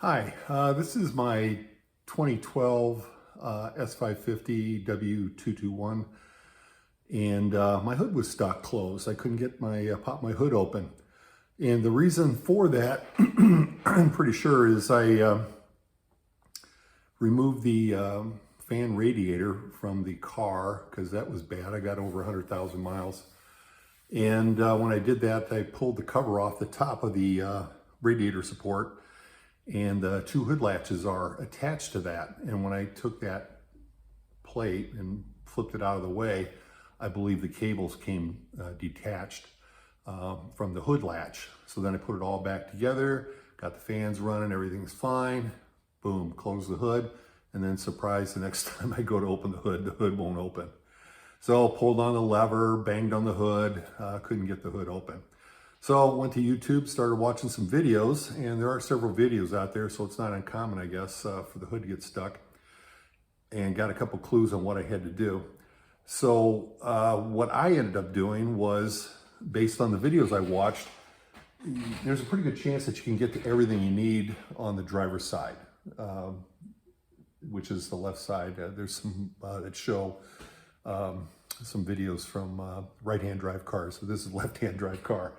Hi, this is my 2012 S550 W221, and my hood was stuck closed. I couldn't get my pop my hood open, and the reason for that, I'm pretty sure, is I removed the fan radiator from the car because that was bad. I got over 100,000 miles, and when I did that, I pulled the cover off the top of the radiator support. And the two hood latches are attached to that. And when I took that plate and flipped it out of the way, I believe the cables came detached from the hood latch. So then I put it all back together, got the fans running, everything's fine. Boom, close the hood. And then surprise, the next time I go to open the hood won't open. So pulled on the lever, banged on the hood, couldn't get the hood open. So went to YouTube, started watching some videos, and there are several videos out there, so it's not uncommon, I guess, for the hood to get stuck, and got a couple clues on what I had to do. So what I ended up doing was, based on the videos I watched, there's a pretty good chance that you can get to everything you need on the driver's side, which is the left side. There's some that show some videos from right-hand drive cars, so this is a left-hand drive car.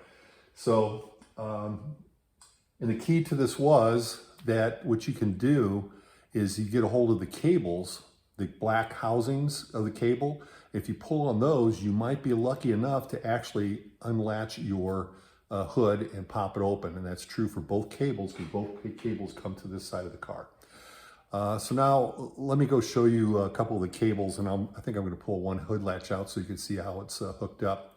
So, and the key to this was that what you can do is you get a hold of the cables, the black housings of the cable. If you pull on those, you might be lucky enough to actually unlatch your hood and pop it open. And that's true for both cables, because both cables come to this side of the car. So now let me go show you a couple of the cables, and I think I'm going to pull one hood latch out so you can see how it's hooked up.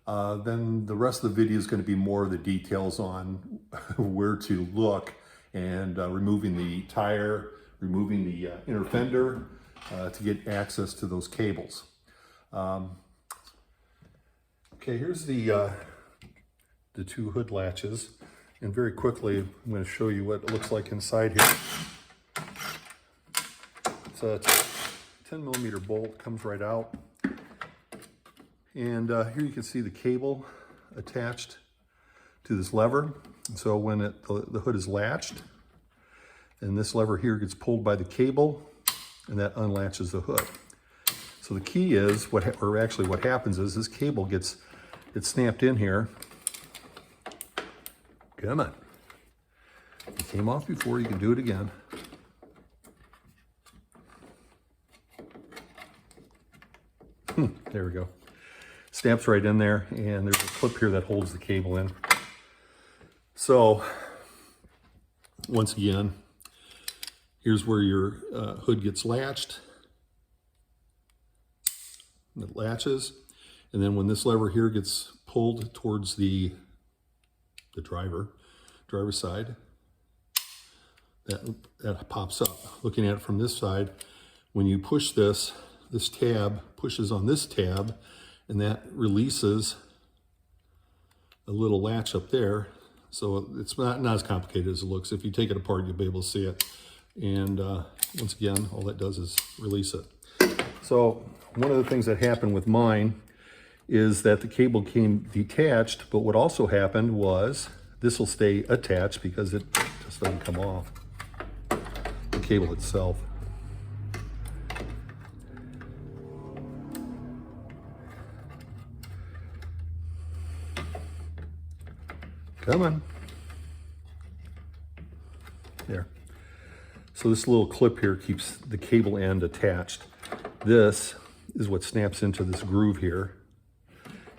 Then the rest of the video is going to be more of the details on where to look and removing the tire, removing the inner fender to get access to those cables. Okay, here's the two hood latches, and very quickly I'm going to show you what it looks like inside here. It's a 10mm bolt, comes right out. And here you can see the cable attached to this lever. So when the hood is latched, and this lever here gets pulled by the cable, and that unlatches the hood. So the key is, what happens is this cable gets snapped in here. Come on. It came off before, you can do it again. There we go. Snaps right in there, and there's a clip here that holds the cable in. So once again, here's where your hood gets latched. It latches, and then when this lever here gets pulled towards the driver's side, that pops up. Looking at it from this side, when you push this tab pushes on this tab, and that releases a little latch up there. So it's not as complicated as it looks. If you take it apart, you'll be able to see it. And once again, all that does is release it. So one of the things that happened with mine is that the cable came detached, but what also happened was this will stay attached because it just doesn't come off, the cable itself. Come on. There. So this little clip here keeps the cable end attached. This is what snaps into this groove here.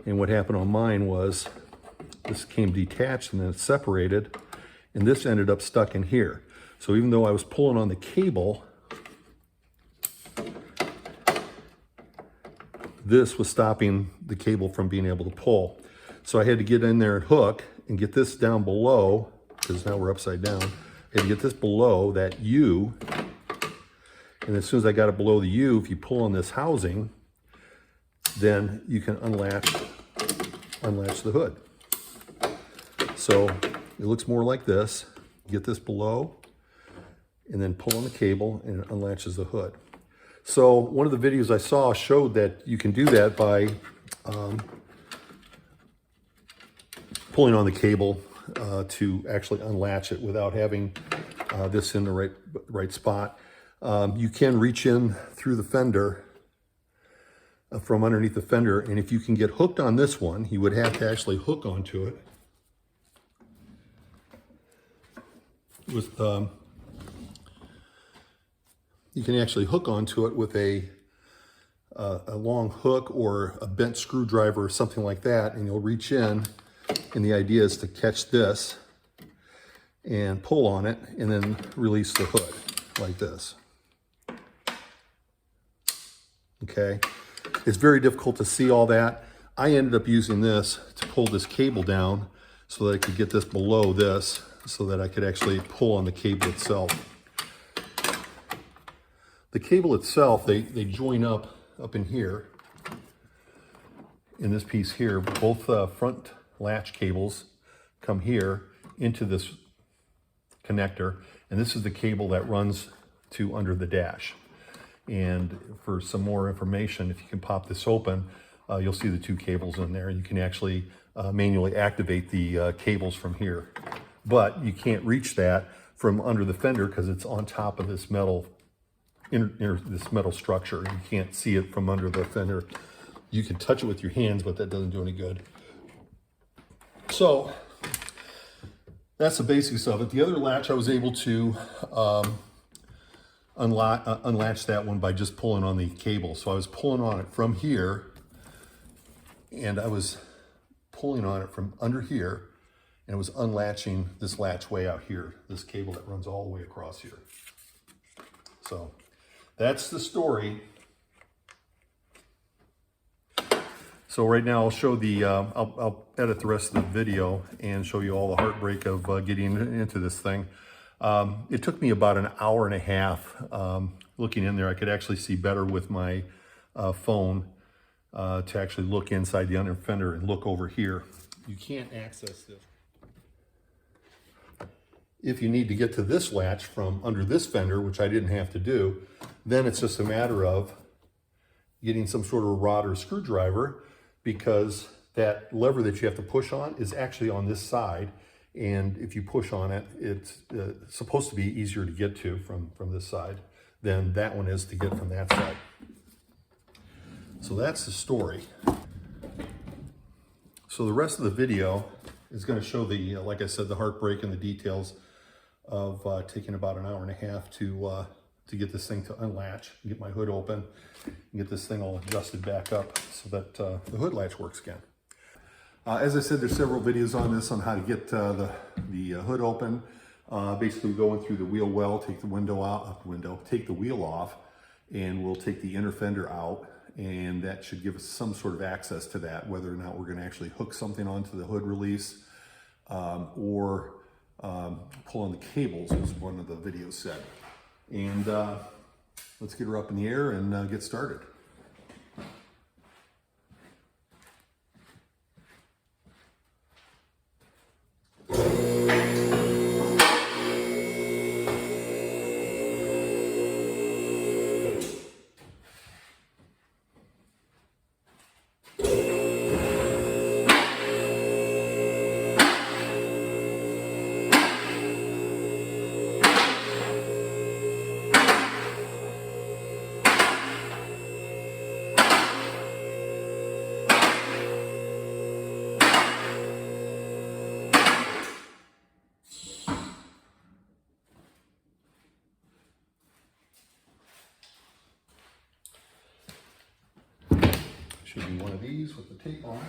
And what happened on mine was this came detached and then it separated, and this ended up stuck in here. So even though I was pulling on the cable, this was stopping the cable from being able to pull. So I had to get in there and hook and get this down below, because now we're upside down. I had to get this below that U, and as soon as I got it below the U, if you pull on this housing, then you can unlatch the hood. So it looks more like this. Get this below, and then pull on the cable, and it unlatches the hood. So one of the videos I saw showed that you can do that by pulling on the cable to actually unlatch it without having this in the right spot. You can reach in through the fender from underneath the fender, and if you can get hooked on this one, you would have to actually hook onto it with you can actually hook onto it with a long hook or a bent screwdriver or something like that, and you'll reach in, and the idea is to catch this and pull on it and then release the hood like this. Okay, it's very difficult to see all that. I ended up using this to pull this cable down so that I could get this below this so that I could actually pull on the cable itself. The cable itself, they join up in here, in this piece here. Both front latch cables come here into this connector, and this is the cable that runs to under the dash. And for some more information, if you can pop this open, you'll see the two cables in there. You can actually manually activate the cables from here, but you can't reach that from under the fender because it's on top of this metal this metal structure. You can't see it from under the fender. You can touch it with your hands, but that doesn't do any good. So that's the basics of it. The other latch, I was able to unlatch that one by just pulling on the cable. So I was pulling on it from here, and I was pulling on it from under here, and it was unlatching this latch way out here, this cable that runs all the way across here. So that's the story. So right now I'll show the, I'll edit the rest of the video and show you all the heartbreak of getting into this thing. It took me about an hour and a half looking in there. I could actually see better with my phone to actually look inside the under fender and look over here. You can't access this. If you need to get to this latch from under this fender, which I didn't have to do, then it's just a matter of getting some sort of a rod or screwdriver, because that lever that you have to push on is actually on this side. And if you push on it, it's supposed to be easier to get to from this side than that one is to get from that side. So that's the story. So the rest of the video is going to show the, like I said, the heartbreak and the details of taking about an hour and a half to get this thing to unlatch, and get my hood open, and get this thing all adjusted back up so that the hood latch works again. As I said, there's several videos on this on how to get the hood open. Basically going through the wheel well, take the window out, take the wheel off, and we'll take the inner fender out, and that should give us some sort of access to that, whether or not we're going to actually hook something onto the hood release or pull on the cables, as one of the videos said. And let's get her up in the air and get started. Should be one of these with the tape on it.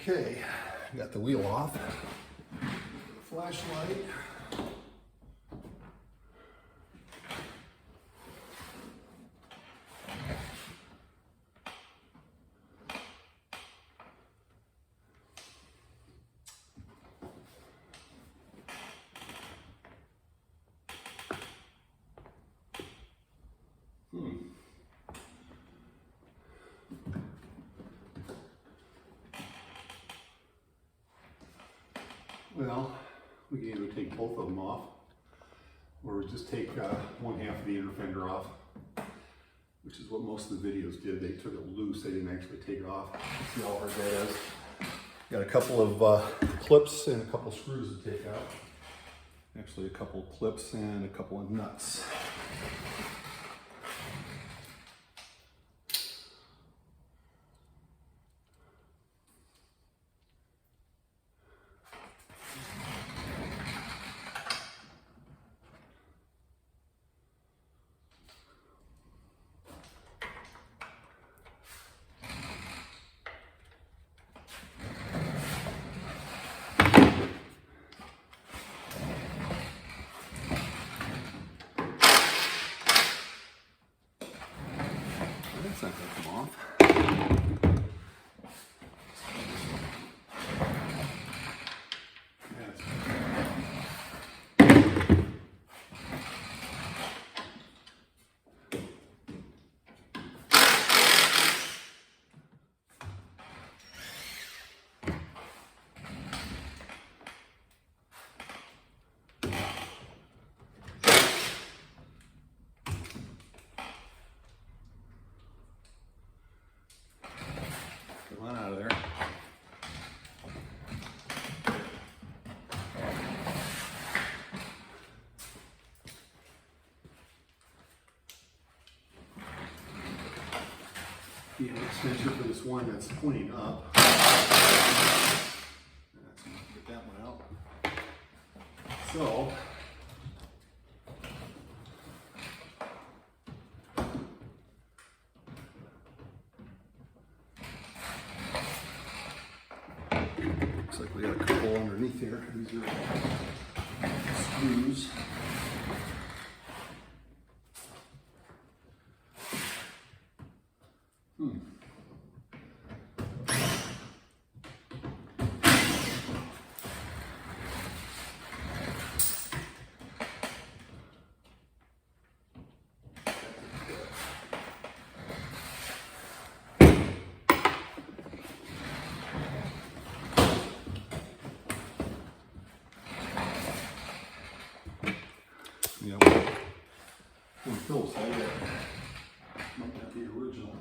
Okay, got the wheel off. Flashlight. Well, we can either take both of them off, or just take one half of the inner fender off, which is what most of the videos did. They took it loose, they didn't actually take it off. See how hard that is. Got a couple of clips and a couple screws to take out. Actually, a couple clips and a couple of nuts. That's not going to come off. Come on out of there. The extension for this one that's pointing up. Let's get that one out. So, looks like we got a couple underneath here. These are screws. Yeah, one Phil's had that might not be original.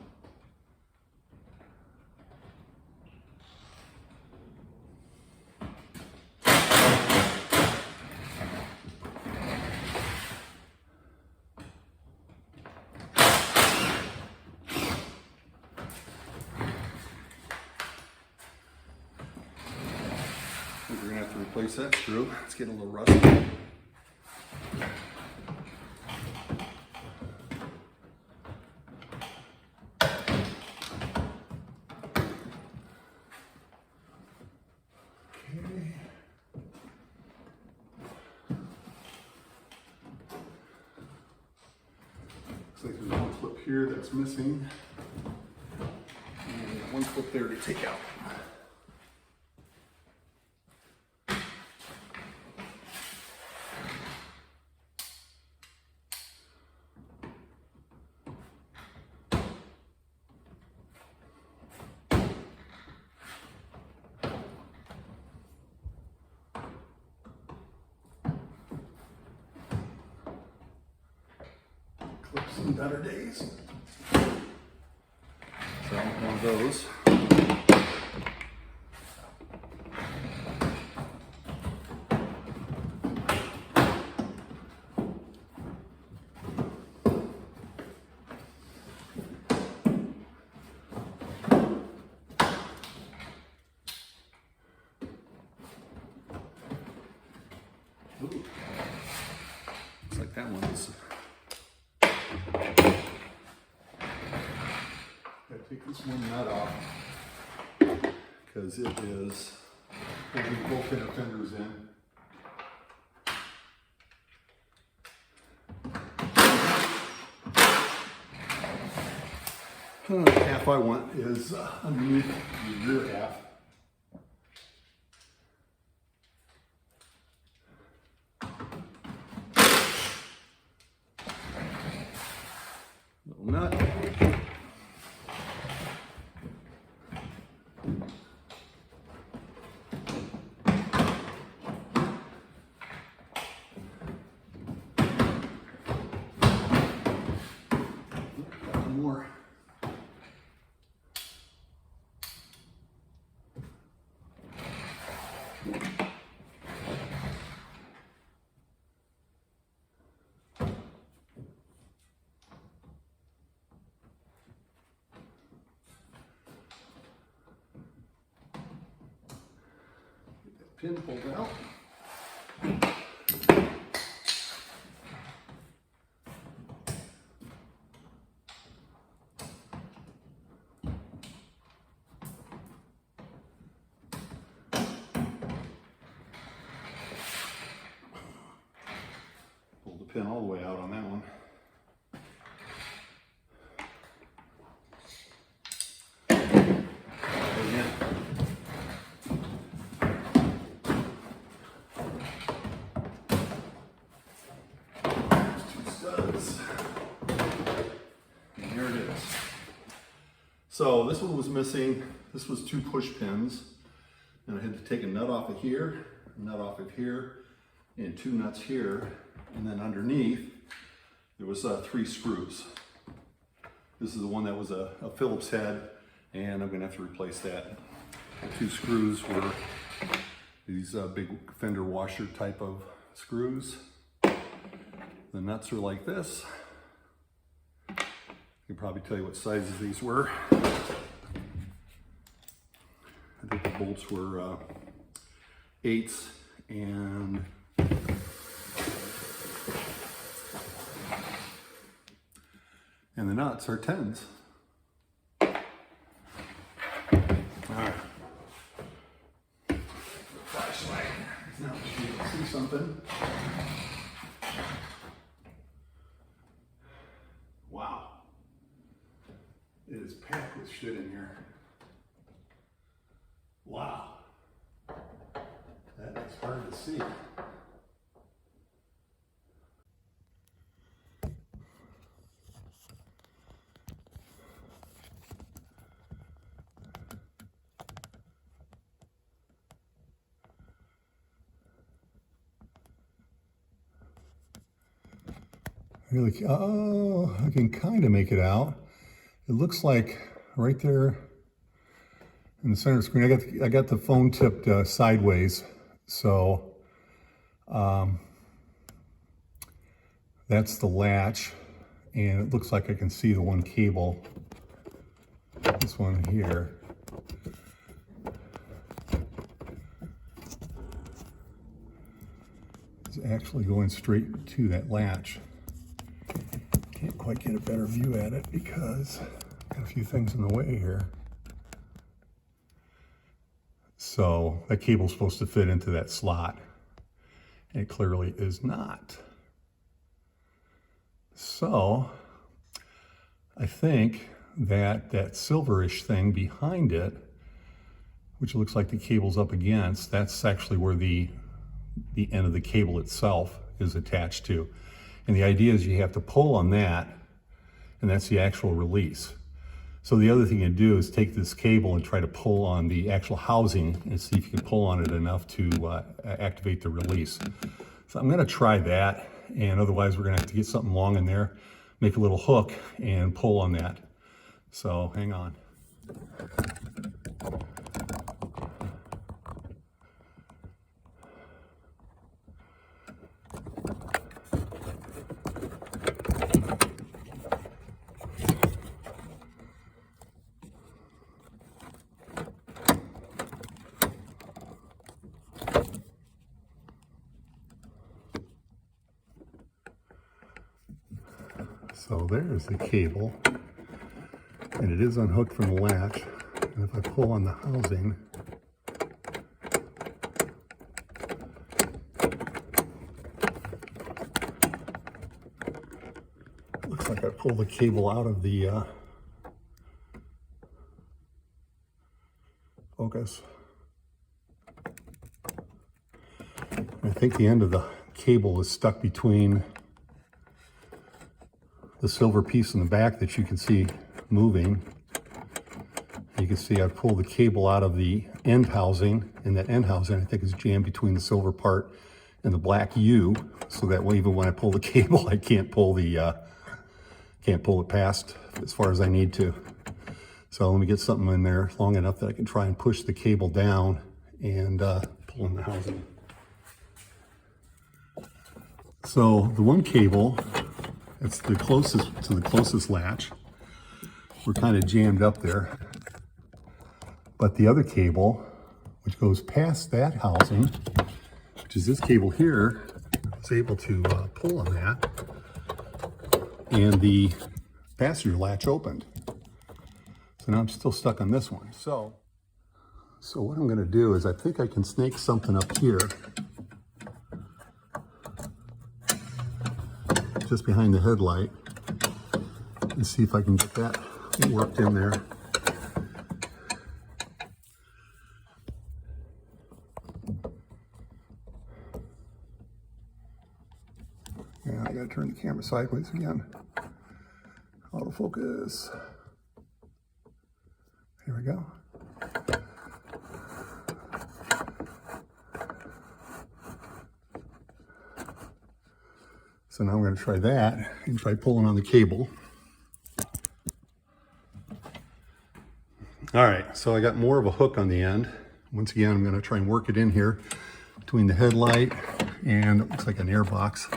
I think we're gonna have to replace that screw. It's getting a little rusty. Looks like there's one clip here that's missing, and one clip there to take out. Clips in better days. So one of those. Ooh. Looks like that one's. Gotta take this one nut off because it is holding both inner fenders in. The half I want is underneath the rear half. Little nut. pin pulled out. Pulled the pin all the way out on that one. So this one was missing. This was 2 push pins, and I had to take a nut off of here, a nut off of here, and 2 nuts here, and then underneath there was 3 screws. This is the one that was a Phillips head, and I'm gonna have to replace that. The 2 screws were these big fender washer type of screws. The nuts are like this. I can probably tell you what sizes these were. I think the bolts were 8s and the nuts are 10s. All right. Flashlight. Now you can see something. Wow. It is packed with shit in here. Wow. That is hard to see. Really, oh, I can kind of make it out. It looks like right there in the center of the screen, I got the phone tipped sideways, so that's the latch, and it looks like I can see the one cable, this one here. It's actually going straight to that latch. Can't quite get a better view at it because I've got a few things in the way here. So that cable's supposed to fit into that slot, and it clearly is not. So I think that that silverish thing behind it, which looks like the cable's up against, that's actually where the end of the cable itself is attached to. And the idea is you have to pull on that, and that's the actual release. So the other thing you do is take this cable and try to pull on the actual housing and see if you can pull on it enough to activate the release. So I'm gonna try that, and otherwise we're gonna have to get something long in there, make a little hook and pull on that. So hang on. So there's the cable, and it is unhooked from the latch. And if I pull on the housing, looks like I pulled the cable out of the focus. I think the end of the cable is stuck between the silver piece in the back that you can see moving. You can see I've pulled the cable out of the end housing, and that end housing I think is jammed between the silver part and the black U, so that way even when I pull the cable I can't pull it past as far as I need to. So let me get something in there long enough that I can try and push the cable down and pull in the housing. So the one cable, it's the closest to the closest latch. We're kind of jammed up there. But the other cable, which goes past that housing, which is this cable here. I was able to pull on that, and the passenger latch opened. So now I'm still stuck on this one. So what I'm going to do is I think I can snake something up here, just behind the headlight, and see if I can get that worked in there. Yeah, I gotta turn the camera sideways again. Autofocus. Here we go. So now I'm going to try that and try pulling on the cable. All right, so I got more of a hook on the end. Once again, I'm going to try and work it in here between the headlight and it looks like an air box,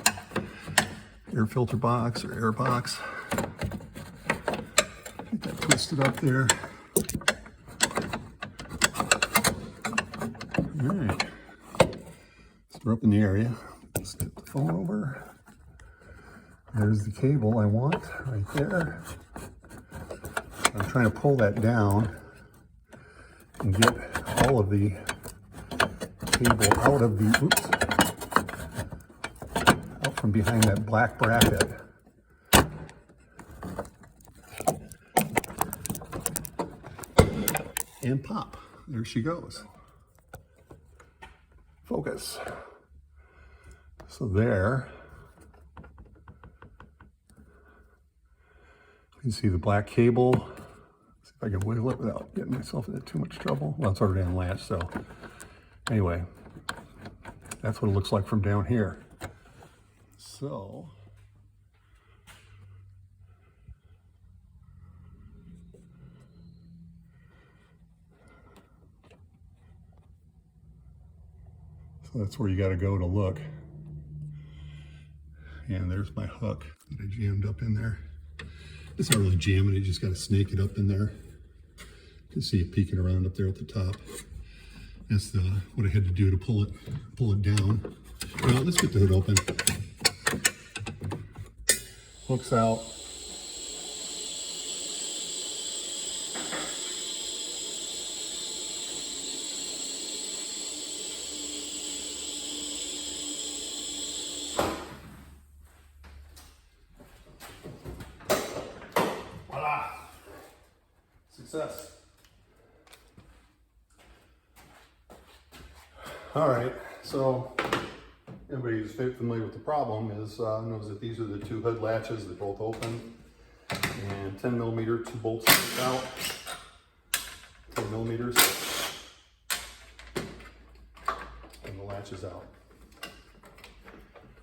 air filter box or air box. Get that twisted up there. All right, so we're up in the area. Let's tip the phone over. There's the cable I want right there. I'm trying to pull that down and get all of the cable out of the, out from behind that black bracket. And pop, there she goes. Focus. So there, you can see the black cable. See if I can wiggle it without getting myself into too much trouble. Well, it's already unlatched, so anyway, that's what it looks like from down here. So that's where you got to go to look. And there's my hook that I jammed up in there. It's not really jamming, you just got to snake it up in there. You can see it peeking around up there at the top. That's what I had to do to pull it down. Well, let's get the hood open. Hook's out. Voila! Success. All right, so everybody who's familiar with the problem knows that these are the two hood latches. They're both open, and 10 millimeter, 2 bolts out, 10 millimeters, and the latch is out.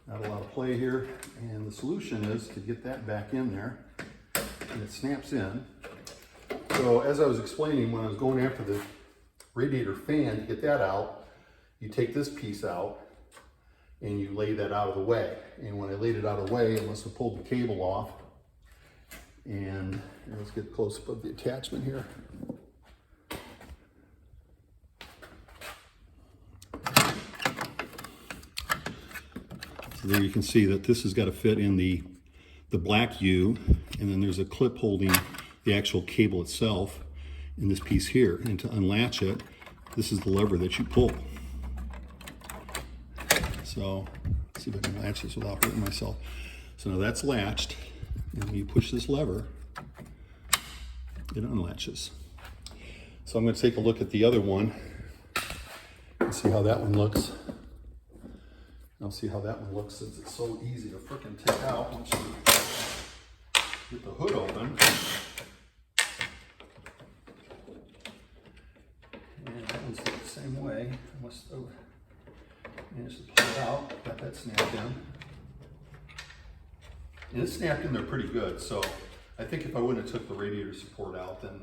Not a lot of play here, and the solution is to get that back in there, and it snaps in. So as I was explaining when I was going after the radiator fan to get that out, you take this piece out and you lay that out of the way. And when I laid it out of the way, I must have pulled the cable off. And let's get close up of the attachment here. So there you can see that this has got to fit in the black U, and then there's a clip holding the actual cable itself in this piece here. And to unlatch it, this is the lever that you pull. So let's see if I can latch this without hurting myself. So now that's latched, and when you push this lever, it unlatches. So I'm going to take a look at the other one and see how that one looks. I'll see how that one looks since it's so easy to frickin' take out once you get the hood open. And that one's the same way. I must have managed to pull it out, got that snapped in. And it's snapped in there pretty good, so I think if I wouldn't have took the radiator support out, then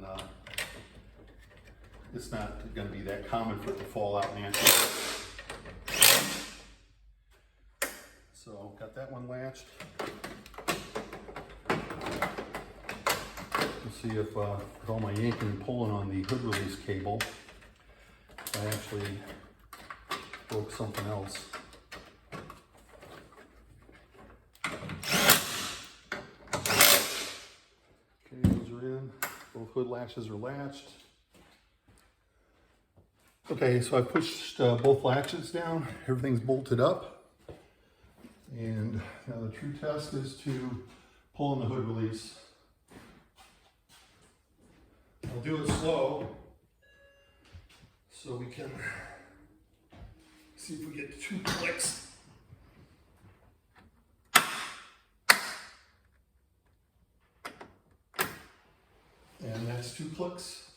it's not going to be that common for it to fall out naturally. So got that one latched. Let's see if with all my yanking and pulling on the hood release cable, I actually broke something else. Okay, those are in. Both hood latches are latched. Okay, so I pushed both latches down. Everything's bolted up. And now the true test is to pull in the hood release. I'll do it slow so we can see if we get 2 clicks. And that's 2 clicks.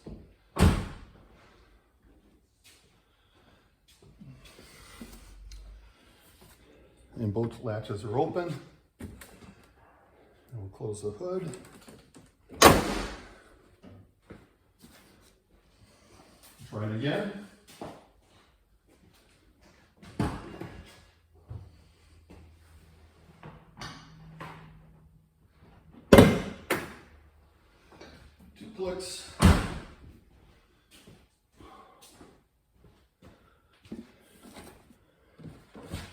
And both latches are open. And we'll close the hood. Try it again. Two clicks.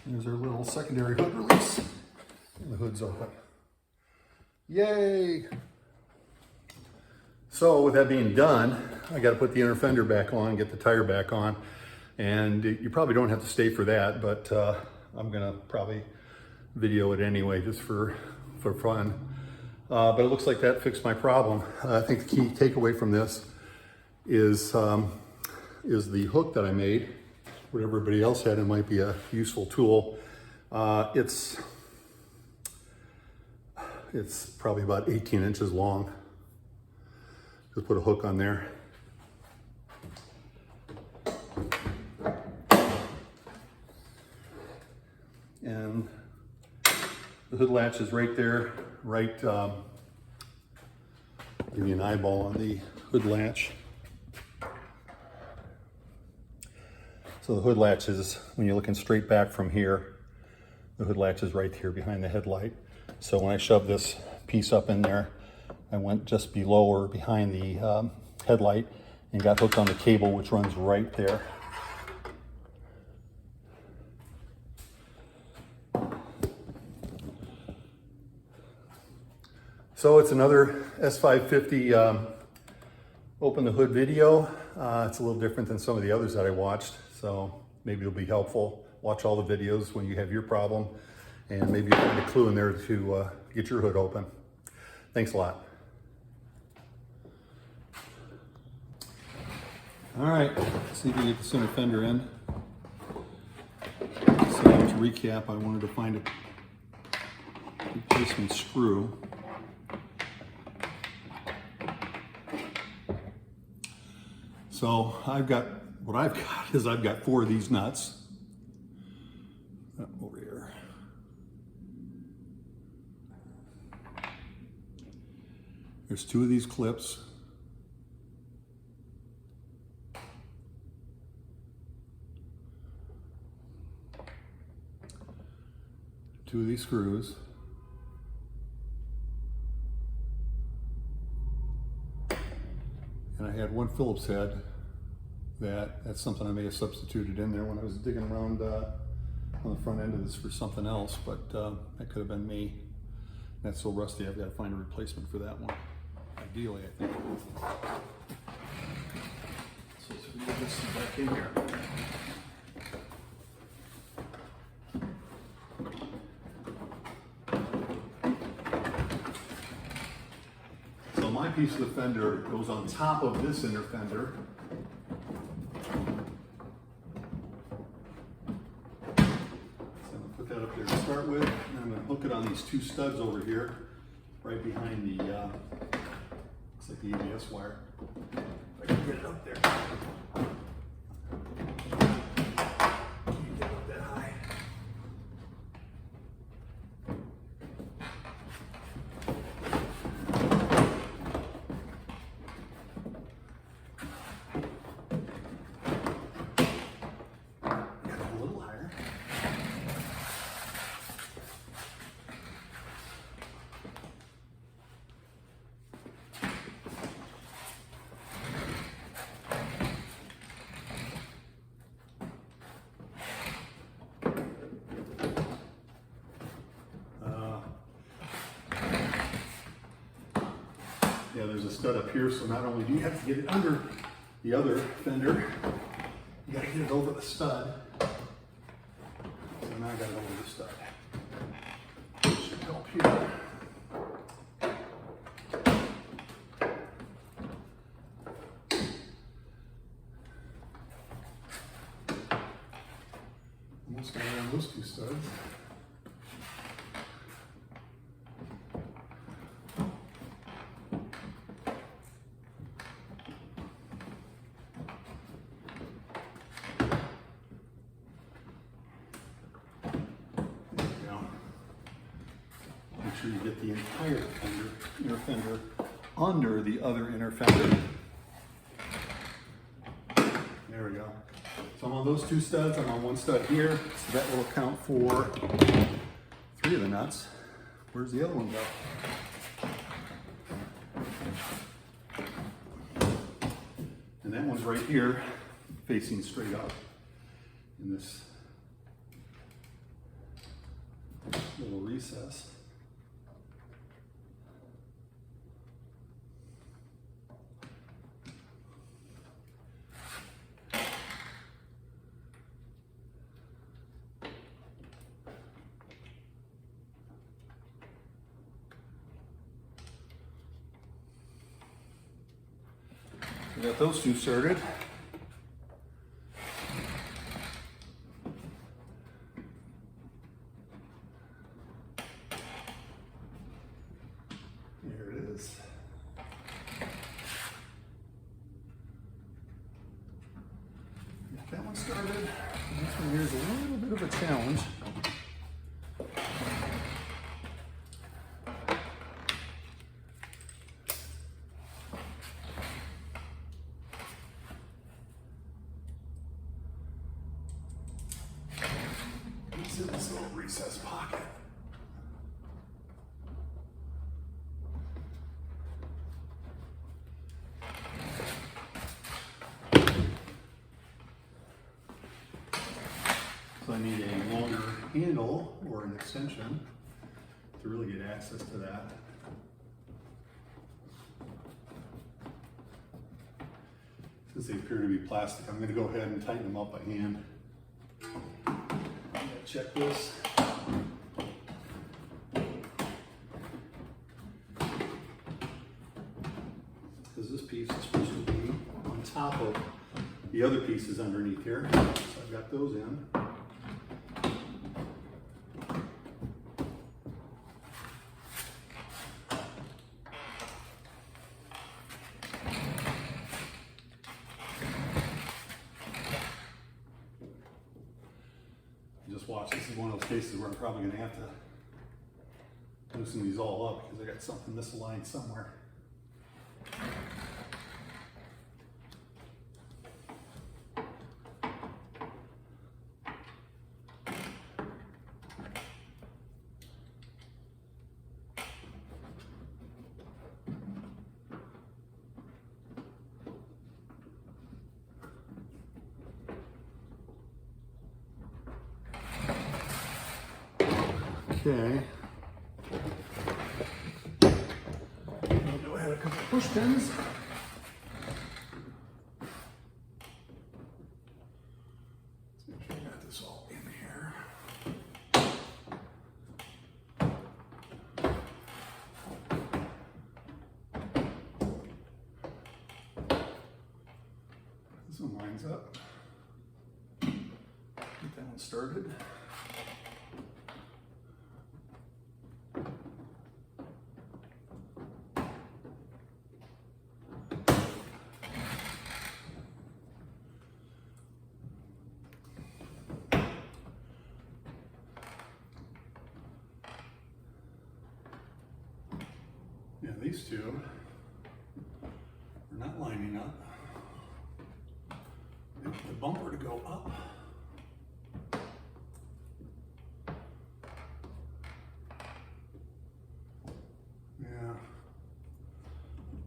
There's our little secondary hood release. And the hood's open. Yay! So with that being done, I got to put the inner fender back on, get the tire back on, and you probably don't have to stay for that, but I'm gonna probably video it anyway just for fun. But it looks like that fixed my problem. I think the key takeaway from this is the hook that I made. What everybody else had, it might be a useful tool. It's probably about 18 inches long. Just put a hook on there. And the hood latch is right there, right, give you an eyeball on the hood latch. So the hood latch is, when you're looking straight back from here, the hood latch is right here behind the headlight. So when I shoved this piece up in there, I went just below or behind the headlight and got hooked on the cable, which runs right there. So it's another S550 open the hood video. It's a little different than some of the others that I watched, so maybe it'll be helpful. Watch all the videos when you have your problem, and maybe you'll find a clue in there to get your hood open. Thanks a lot. All right, let's see if we can get the center fender in. So to recap, I wanted to find a replacement screw. So I've got 4 of these nuts. Over here. There's 2 of these clips. Two of these screws. And I had 1 Phillips head. That's something I may have substituted in there when I was digging around on the front end of this for something else, but that could have been me. That's so rusty, I've got to find a replacement for that one. Ideally, I think. So let's move this back in here. So my piece of the fender goes on top of this inner fender. Up there to start with, and I'm going to hook it on these 2 studs over here, right behind the, looks like the ABS wire. If I can get it up there. Can't get it up that high. Get it a little higher. stud up here, so not only do you have to get it under the other fender, you gotta get it over the stud. So now I got it over the stud. Should help here. Almost got around those two studs. Make sure you get the entire fender, inner fender under the other inner fender. There we go. So I'm on those two studs, I'm on one stud here, so that will account for 3 of the nuts. Where's the other one go? And that one's right here, facing straight up in this little recess. We got those two started. There it is. Got that one started. This one here is a little bit of a challenge. In this little recess pocket. So I need a longer handle or an extension to really get access to that. Since they appear to be plastic, I'm going to go ahead and tighten them up by hand. Check this. Because this piece is supposed to be on top of the other pieces underneath here. So I've got those in. Just watch, this is one of those cases where I'm probably going to have to loosen these all up because I got something misaligned somewhere. Okay. I'll go ahead a couple of push pins. Let's make sure I got this all in here. This one lines up. Get that one started. Yeah, these two are not lining up. They want the bumper to go up. Yeah,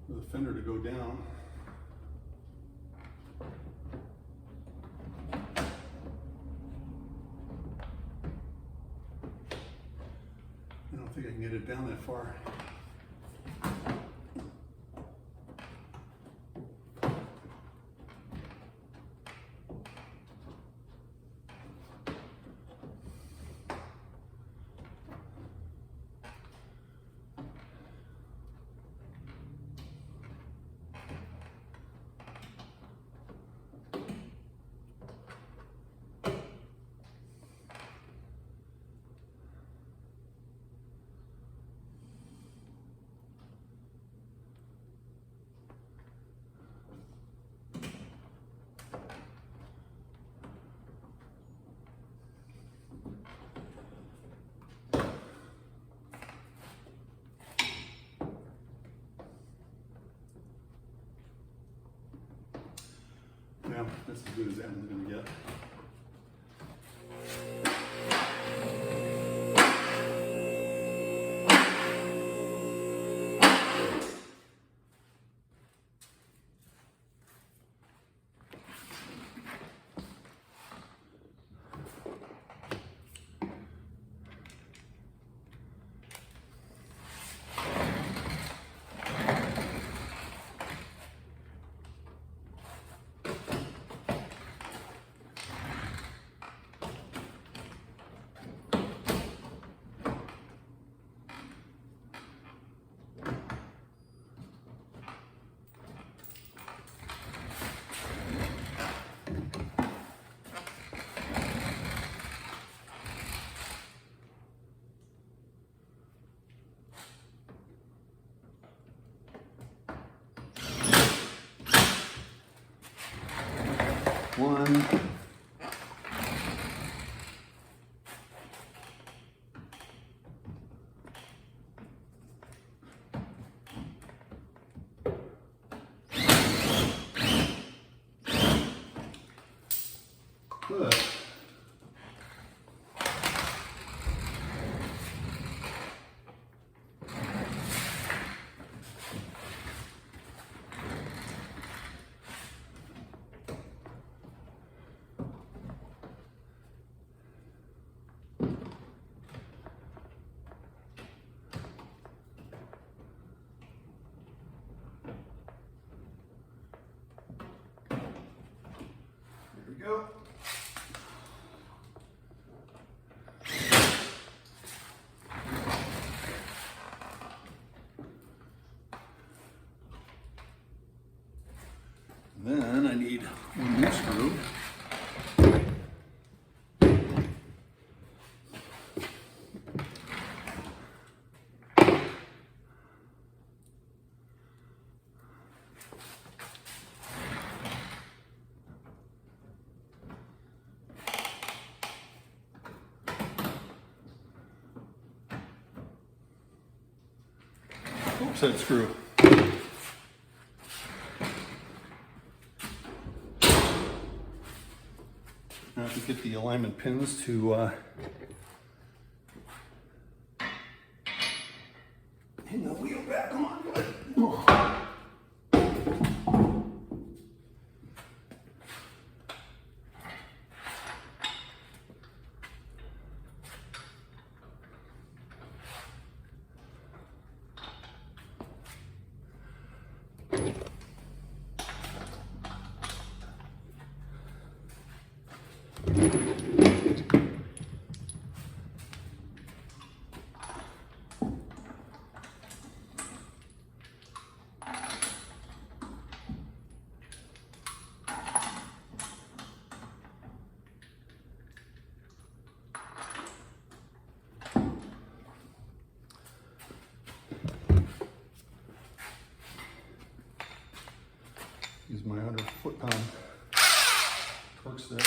for the fender to go down. I don't think I can get it down that far. Yeah, that's as good as M's gonna get. One. Good. There we go. Then I need one new screw. Oops, that screw. Now I have to get the alignment pins to hang the wheel back on. Use my 100 foot-pound torque stick.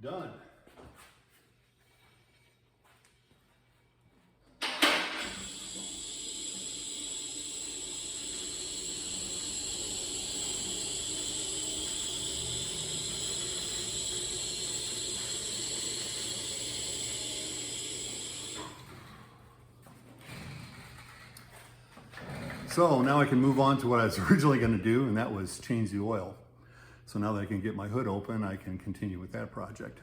Done. So now I can move on to what I was originally going to do, and that was change the oil. So now that I can get my hood open, I can continue with that project.